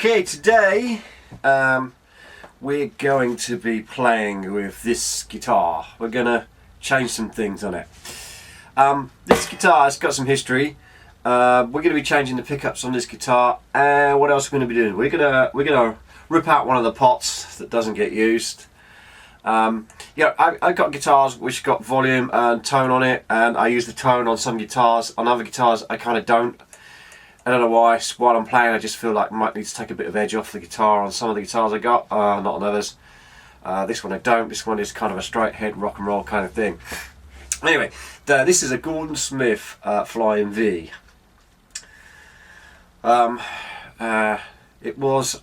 Okay, today we're going to be playing with this guitar. We're going to change some things on it. This guitar has got some history. We're going to be changing the pickups on this guitar, and what else are we going to be doing? We're going to rip out one of the pots that doesn't get used. I've got guitars which got volume and tone on it, and I use the tone on some guitars. On other guitars I kind of don't. I don't know why. While I'm playing I just feel like I might need to take a bit of edge off the guitar on some of the guitars I got, not on others. This one I don't. This one is kind of a straight head rock and roll kind of thing. Anyway, this is a Gordon Smith Flying V. It was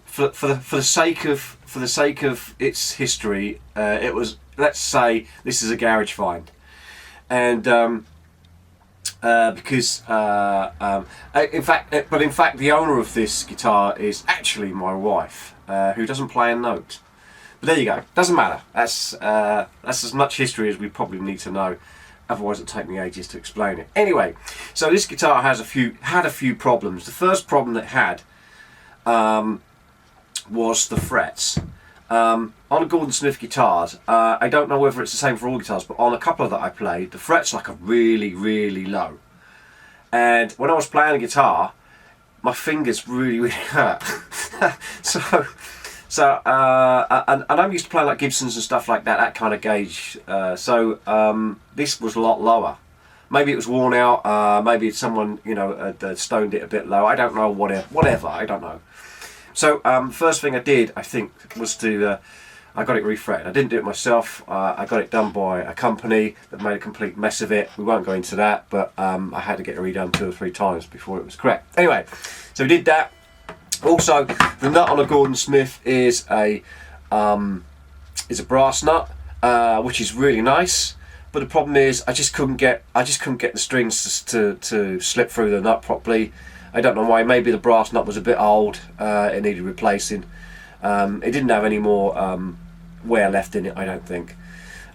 for the sake of its history, it was, let's say this is a garage find, and in fact the owner of this guitar is actually my wife, who doesn't play a note. But there you go, doesn't matter. That's as much history as we probably need to know, otherwise it'll take me ages to explain it. Anyway, so this guitar had a few problems. The first problem that it had was the frets. On a Gordon Smith guitars, I don't know whether it's the same for all guitars, but on a couple that I played, the frets are really low. And when I was playing a guitar, my fingers really hurt. And I'm used to playing like Gibsons and stuff like that kind of gauge. This was a lot lower. Maybe it was worn out. Maybe someone had stoned it a bit low. I don't know. Whatever. I don't know. So first thing I did, I think, was I got it refretted. I didn't do it myself. I got it done by a company that made a complete mess of it. We won't go into that, but I had to get it redone 2 or 3 times before it was correct. Anyway, so we did that. Also, the nut on a Gordon Smith is a brass nut, which is really nice. But the problem is, I just couldn't get the strings to slip through the nut properly. I don't know why. Maybe the brass nut was a bit old. It needed replacing. It didn't have any more wear left in it, I don't think.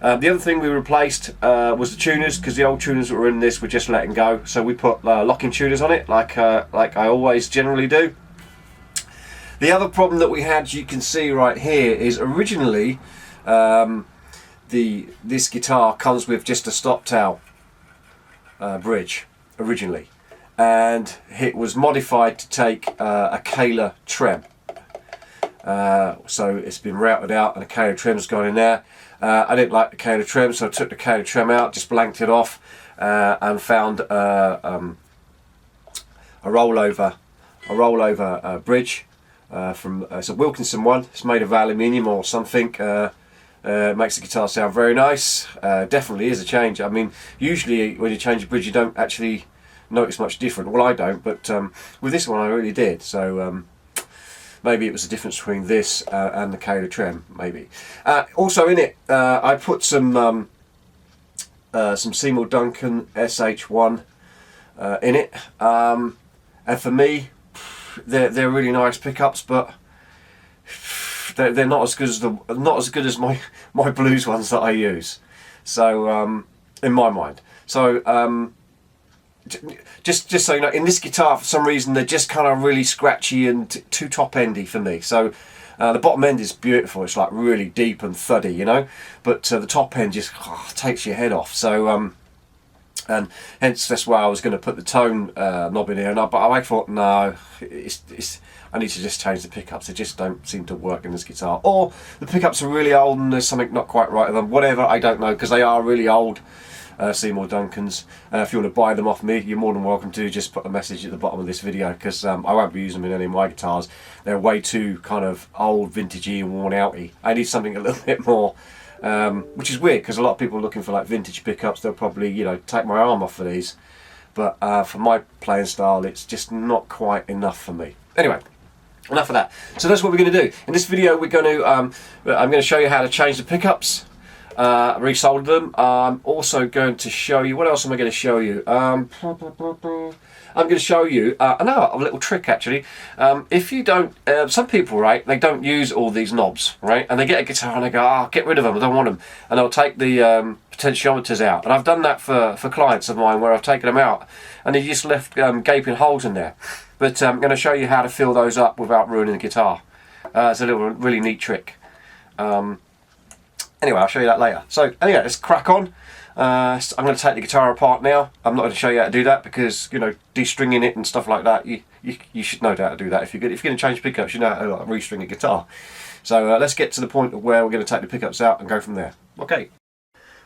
The other thing we replaced was the tuners, because the old tuners that were in this were just letting go. So we put locking tuners on it, like I always generally do. The other problem that we had, you can see right here, is originally this guitar comes with just a stop tail bridge originally. And it was modified to take a Kahler trem. So it's been routed out and a Kahler trem's gone in there. I didn't like the Kahler trem, so I took the Kahler trem out, just blanked it off, and found a rollover bridge from it's a Wilkinson one. It's made of aluminium or something. Makes the guitar sound very nice. Definitely is a change. I mean, usually when you change a bridge, you don't actually notice much different. Well, I don't, but with this one I really did. So maybe it was the difference between this and the Kahler trem, maybe. Also in it, I put some Seymour Duncan SH1 in it, and for me, they're really nice pickups, but they're not as good as my blues ones that I use. So in my mind, so. Just so you know, in this guitar for some reason they're just kind of really scratchy and too top endy for me. So the bottom end is beautiful, it's like really deep and thuddy, you know, but the top end just takes your head off. So and hence that's why I was going to put the tone knob in here, but I thought no, I need to just change the pickups. They just don't seem to work in this guitar, or the pickups are really old and there's something not quite right with them. Whatever, I don't know, because they are really old. Seymour Duncans. If you want to buy them off me, you're more than welcome to. Just put a message at the bottom of this video, because I won't be using them in any of my guitars. They're way too kind of old, vintagey and worn outy. I need something a little bit more, which is weird, because a lot of people are looking for like vintage pickups. They'll probably, take my arm off for these, but for my playing style it's just not quite enough for me. Anyway, enough of that. So that's what we're going to do. In this video we're going to I'm going to show you how to change the pickups. Resoldered them. I'm also going to show you, what else am I going to show you? I'm going to show you a little trick actually. If you don't, some people, right, they don't use all these knobs, right, and they get a guitar and they go, get rid of them, I don't want them, and they'll take the potentiometers out. And I've done that for clients of mine, where I've taken them out and they just left gaping holes in there. But I'm going to show you how to fill those up without ruining the guitar. It's a really neat trick. Anyway, I'll show you that later. So anyway, let's crack on. I'm going to take the guitar apart now. I'm not going to show you how to do that because, you know, de-stringing it and stuff like that, you should know how to do that. If you're going to change pickups, you know how to like, restring a guitar. So let's get to the point of where we're going to take the pickups out and go from there.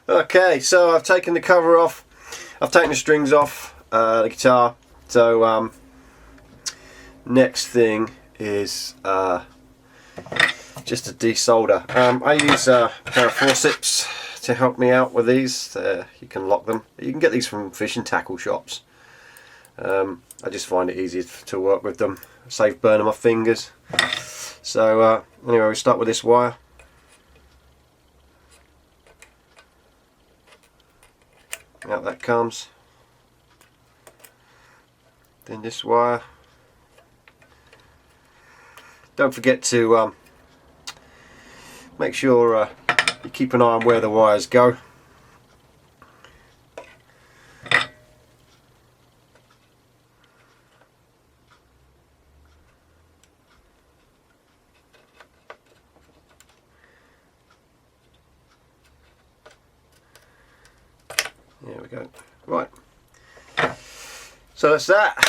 Okay, so I've taken the cover off. I've taken the strings off the guitar. So next thing is just a desolder. I use a pair of forceps to help me out with these. You can lock them. You can get these from fish and tackle shops. I just find it easier to work with them. Save burning my fingers. So anyway, we start with this wire. Out that comes. Then this wire. Don't forget to make sure you keep an eye on where the wires go. There we go. Right. So that's that.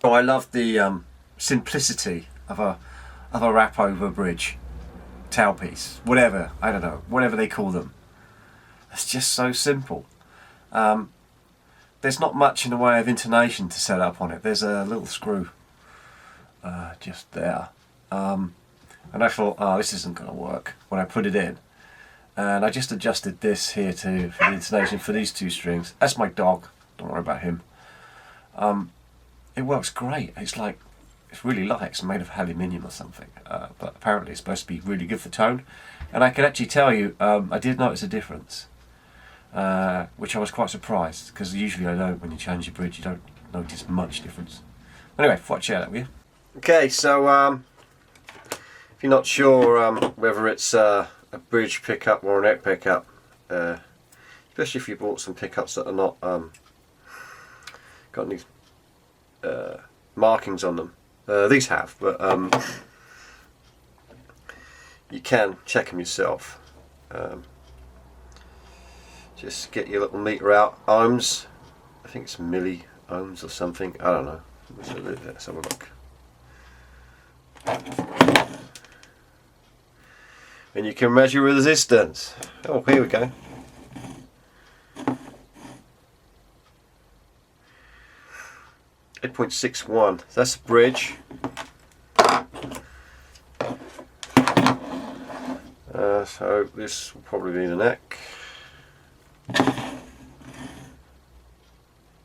I love the simplicity of a wrap over bridge, tailpiece, whatever, I don't know, whatever they call them. It's just so simple. There's not much in the way of intonation to set up on it. There's a little screw just there. And I thought, oh, this isn't going to work when I put it in. And I just adjusted this here for the intonation for these two strings. That's my dog, don't worry about him. It works great. It's really light. It's made of aluminium or something, but apparently it's supposed to be really good for tone. And I can actually tell you, I did notice a difference, which I was quite surprised, because usually I don't. When you change your bridge, you don't notice much difference. Anyway, thought I'd share that with you. Okay, so if you're not sure whether it's a bridge pickup or a neck pickup, especially if you bought some pickups that are not got any markings on them. These have, but you can check them yourself. Just get your little meter out, ohms. I think it's milli ohms or something. I don't know. Let's have a look. And you can measure resistance. Oh, here we go. .61. That's the bridge. So this will probably be the neck.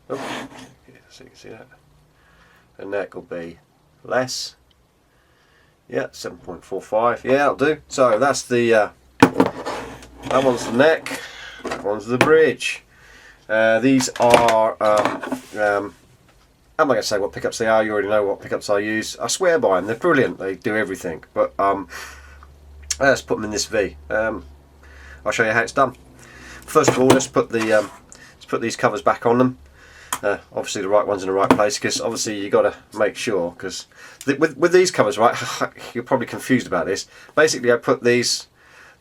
Oh, yeah, so you can see that. The neck will be less. Yeah, 7.45. Yeah, that'll do. So that's the that one's the neck. That one's the bridge. These are I'm not going to say what pickups they are. You already know what pickups I use. I swear by them. They're brilliant. They do everything. But let's put them in this V. I'll show you how it's done. First of all, let's put these covers back on them. Obviously, the right one's in the right place, because obviously you got to make sure. Because with these covers, right, you're probably confused about this. Basically, I put these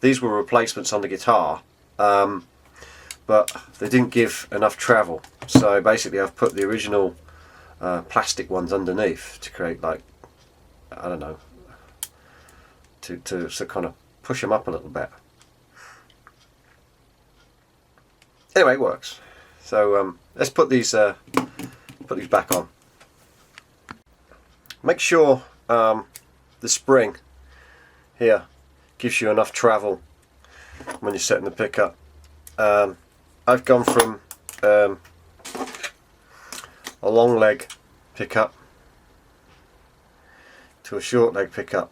were replacements on the guitar, but they didn't give enough travel. So basically, I've put the original plastic ones underneath to create, like, I don't know, to kind of push them up a little bit. Anyway, it works. So let's put these back on. make sure the spring here gives you enough travel when you're setting the pickup. I've gone from a long leg pickup to a short leg pickup,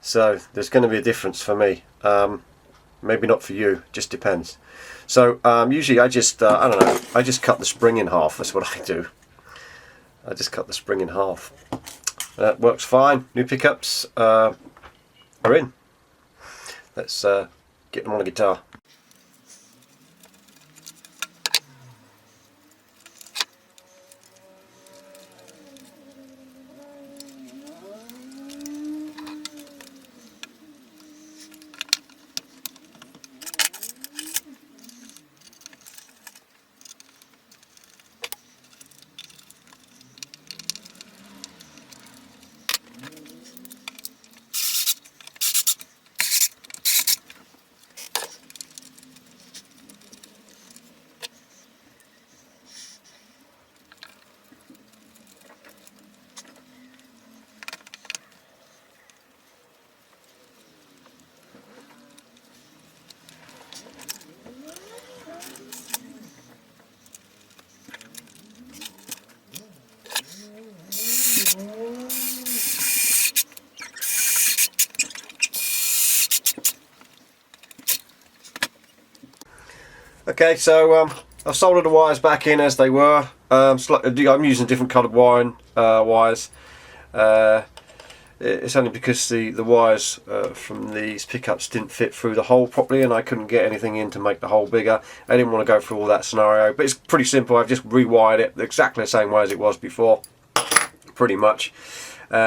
so there's going to be a difference for me. Maybe not for you, just depends. So usually I just I don't know, I just cut the spring in half. That's what I do. I just cut the spring in half. That works fine. New pickups are in. Let's get them on the guitar. Okay, so I've soldered the wires back in as they were. I'm using different coloured wiring wires. It's only because the wires from these pickups didn't fit through the hole properly, and I couldn't get anything in to make the hole bigger. I didn't want to go through all that scenario, but it's pretty simple. I've just rewired it exactly the same way as it was before, pretty much. Put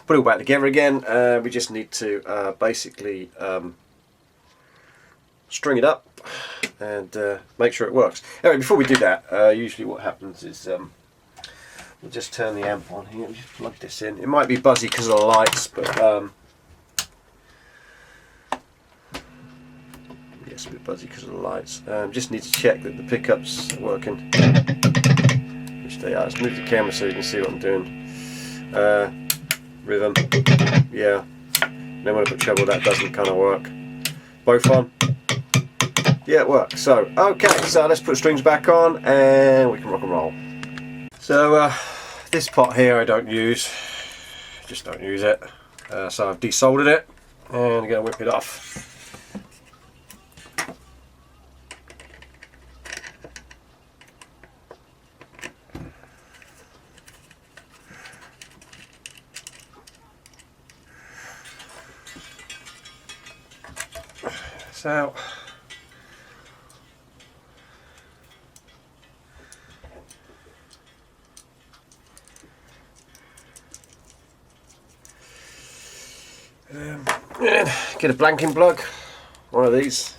it all back together again. We just need to basically string it up and make sure it works. Anyway, before we do that, usually what happens is we'll just turn the amp on here. We'll just plug this in. It might be buzzy because of the lights, but yes, a bit buzzy because of the lights. Just need to check that the pickups are working, which they are. Let's move the camera so you can see what I'm doing. Rhythm, yeah. Then when I put treble, that doesn't kind of work. Both on. Yeah, it works. So, okay, so let's put strings back on and we can rock and roll. So, this pot here I don't use, just don't use it. So I've desoldered it and I'm going to whip it off. So, get a blanking plug, one of these.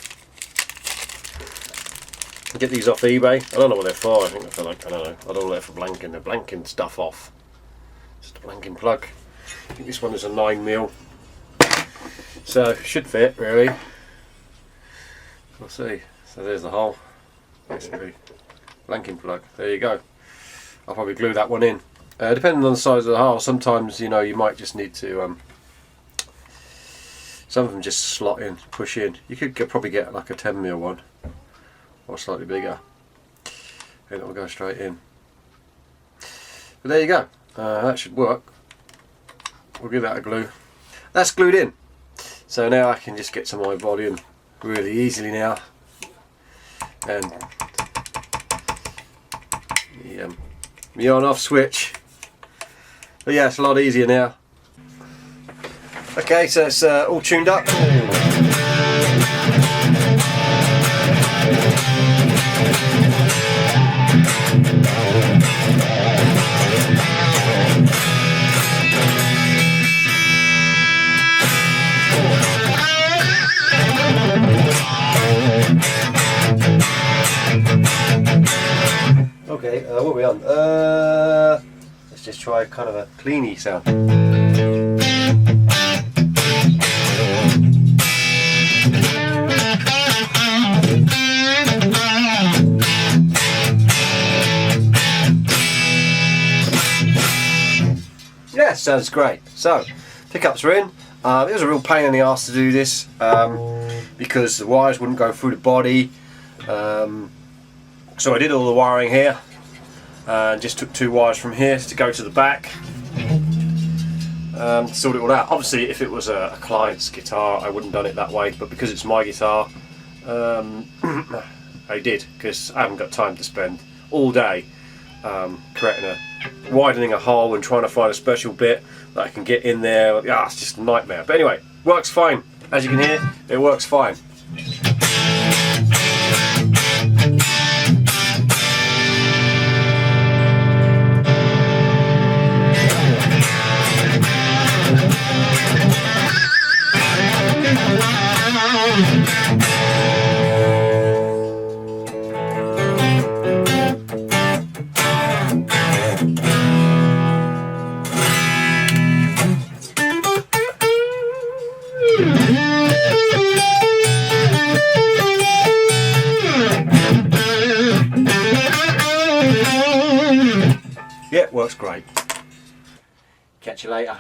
Get these off eBay. I don't know what they're for. I think they're like, I don't know. I don't know they're for blanking. They're blanking stuff off. Just a blanking plug. I think this one is a 9mm, so it should fit really. We'll see. So there's the hole. Basically, blanking plug. There you go. I'll probably glue that one in. Depending on the size of the hole, sometimes you might just need to. Some of them just slot in, push in. You could probably get like a 10mm one, or slightly bigger, and it will go straight in. But there you go. That should work. We'll give that a glue. That's glued in. So now I can just get to my volume really easily now, and the on-off switch. But yeah, it's a lot easier now. Okay, so it's all tuned up. Okay, what are we on? Let's just try kind of a cleany sound. Yeah, sounds great. So, pickups are in. It was a real pain in the arse to do this because the wires wouldn't go through the body. So I did all the wiring here and just took 2 wires from here to go to the back. Sort it all out. Obviously, if it was a client's guitar, I wouldn't have done it that way, but because it's my guitar, I did, because I haven't got time to spend all day widening a hole and trying to find a special bit that I can get in there. It's just a nightmare. But anyway, works fine. As you can hear, it works fine. Yeah, works great. Catch you later.